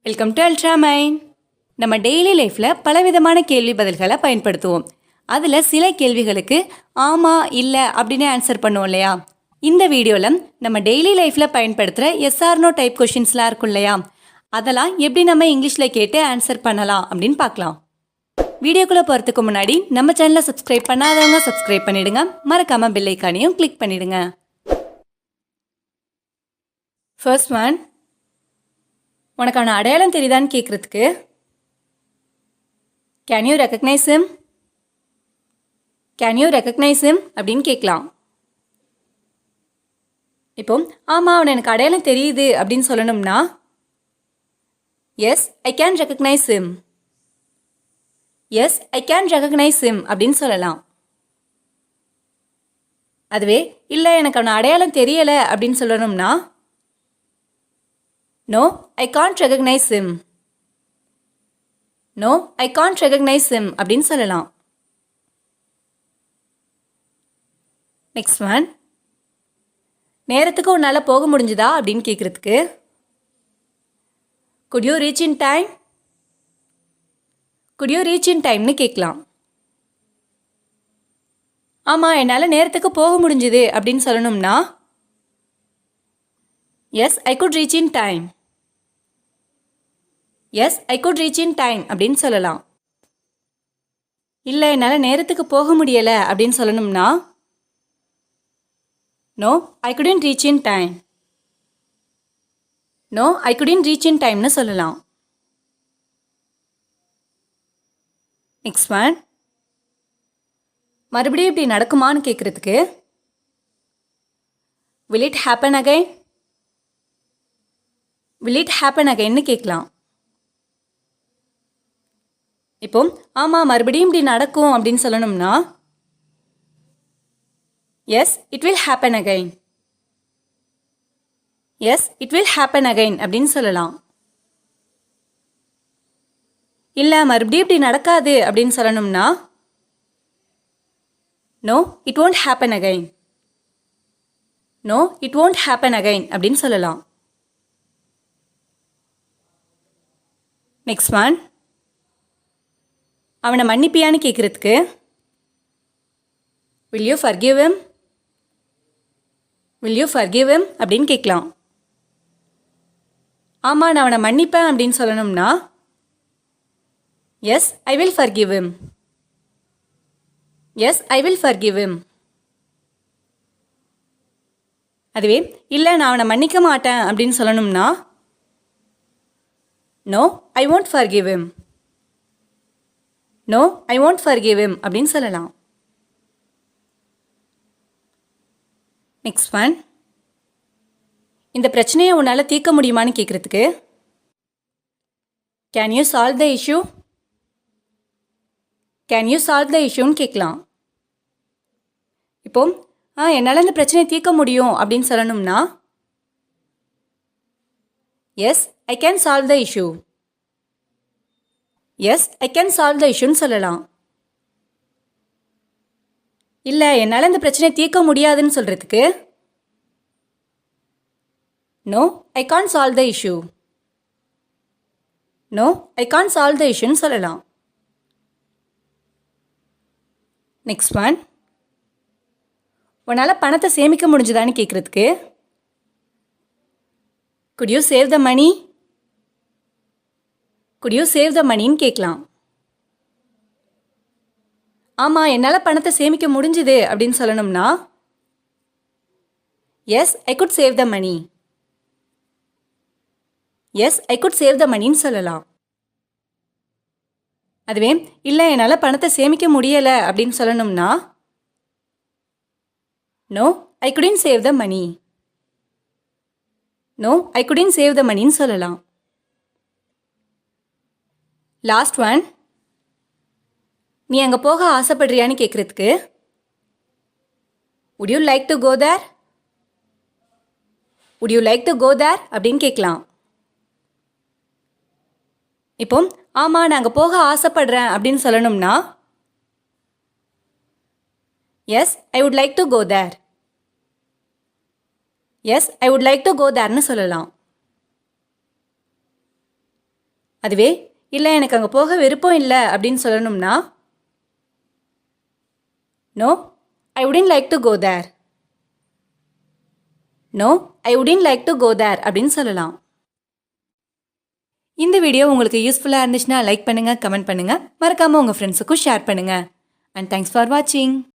Welcome to அல்ட்ராமைண்ட். நம்ம daily லைஃப்பில் பலவிதமான கேள்வி பதில்களை பயன்படுத்துவோம். அதில் சில கேள்விகளுக்கு ஆமாம் இல்லை அப்படின்னு ஆன்சர் பண்ணுவோம் இல்லையா? இந்த வீடியோவில் நம்ம டெய்லி லைஃப்பில் பயன்படுத்துகிற எஸ்ஆர்னோ டைப் கொஷின்ஸ்லாம் இருக்கும் இல்லையா? அதெல்லாம் எப்படி நம்ம இங்கிலீஷில் கேட்டு ஆன்சர் பண்ணலாம் அப்படின்னு பார்க்கலாம். வீடியோக்குள்ளே போகிறதுக்கு முன்னாடி நம்ம சேனலை சப்ஸ்கிரைப் பண்ணாதவங்க சப்ஸ்கிரைப் பண்ணிவிடுங்க. மறக்காமல் பெல் ஐக்கானையும் கிளிக் பண்ணிவிடுங்க. ஃபர்ஸ்ட் ஒன், உனக்கான அடையாளம் தெரியுதான்னு கேட்குறதுக்கு can you recognise him, can you recognise him அப்படின்னு கேட்கலாம். இப்போ ஆமாம் அவனை எனக்கு அடையாளம் தெரியுது அப்படின்னு சொல்லணும்னா yes I can recognise him, yes I can recognise him அப்படின்னு சொல்லலாம். அதுவே இல்லை எனக்கு அவனை அடையாளம் தெரியலை அப்படின்னு சொல்லணும்னா No, I can't recognize him. No, I can't recognize him அப்படின்னு சொல்லலாம். நெக்ஸ்ட் ஒன், நேரத்துக்கு உன்னால் போக முடிஞ்சுதா அப்படின்னு கேட்குறதுக்கு could you reach in time, could you reach in timeனு கேட்கலாம். ஆமாம் என்னால் நேரத்துக்கு போக முடிஞ்சுது அப்படின்னு சொல்லணும்னா yes I could reach in time, yes I could reach in time அப்படின்னு சொல்லலாம். இல்லை என்னால் நேரத்துக்கு போக முடியலை அப்படின்னு சொல்லணும்னா no I couldn't reach in time, no I couldn't reach in டைம்னு சொல்லலாம். நெக்ஸ்ட் ஒன், மறுபடியும் இப்படி நடக்குமான்னு கேட்குறதுக்கு will it happen again, will it happen againன்னு கேட்கலாம். இப்போ ஆமாம் மறுபடியும் இப்படி நடக்கும் அப்படின்னு சொல்லணும்னா yes it will happen again, yes it will happen again அப்படின்னு சொல்லலாம். இல்லை மறுபடியும் இப்படி நடக்காது அப்படின்னு சொல்லணும்னா no it won't happen again, no it won't happen again அப்படின்னு சொல்லலாம். நெக்ஸ்ட் ஒன், அவனை மன்னிப்பியான்னு கேட்குறதுக்கு will you forgive him, will you forgive him அப்படின்னு கேட்கலாம். ஆமாம் நான் அவனை மன்னிப்பேன் அப்படின்னு சொல்லணும்னா yes I will forgive him, yes I will forgive him. அதுவே இல்லை நான் அவனை மன்னிக்க மாட்டேன் அப்படின்னு சொல்லணும்னா no I won't forgive him, no I won't forgive him அப்படின்னு சொல்லலாம். நெக்ஸ்ட் ஒன், இந்த பிரச்சனையை உன்னால் தீர்க்க முடியுமான்னு கேட்குறதுக்கு can you solve the issue, can you solve the இஷ்யூன்னு கேட்கலாம். இப்போ என்னால் இந்த பிரச்சனையை தீர்க்க முடியும் அப்படின்னு சொல்லணும்னா yes I can solve the issue, yes I can solve the இஷ்யூன்னு சொல்லலாம். இல்லை என்னால் இந்த பிரச்சனையை தீர்க்க முடியாதுன்னு சொல்கிறதுக்கு no I can't solve the issue, no I can't solve the இஷ்யூன்னு சொல்லலாம். நெக்ஸ்ட் ஒன், உன்னால் பணத்தை சேமிக்க முடிஞ்சுதான்னு கேட்குறதுக்கு could you save the money, could you save the மணின்னு கேட்கலாம். ஆமாம் என்னால் பணத்தை சேமிக்க முடிஞ்சுது அப்படின்னு சொல்லணும்னா yes I could save the money, yes I could save the மணின்னு சொல்லலாம். அதுவே இல்லை என்னால் பணத்தை சேமிக்க முடியலை அப்படின்னு சொல்லணும்னா no I couldn't save the money, no I couldn't save the மணின்னு சொல்லலாம். லாஸ்ட் ஒன், நீ அங்கே போக ஆசைப்படுறியான்னு கேட்குறதுக்கு would you like to go there, would you like to go there அப்படின்னு கேட்கலாம். இப்போ ஆமாம் நான் அங்கே போக ஆசைப்படுறேன் அப்படின்னு சொல்லணும்னா yes I would like to go there, yes I would like to go தேர்னு சொல்லலாம். அதுவே இல்லை எனக்கு அங்கே போக விருப்பம் இல்லை அப்படின்னு சொல்லணும்னா no I wouldn't like to go there. No I wouldn't like to go there அப்படின்னு சொல்லலாம். இந்த வீடியோ உங்களுக்கு யூஸ்ஃபுல்லாக இருந்துச்சுன்னா லைக் பண்ணுங்கள், கமெண்ட் பண்ணுங்கள், மறக்காமல் உங்கள் ஃப்ரெண்ட்ஸுக்கும் ஷேர் பண்ணுங்கள். அண்ட் தேங்க்ஸ் ஃபார் வாட்சிங்.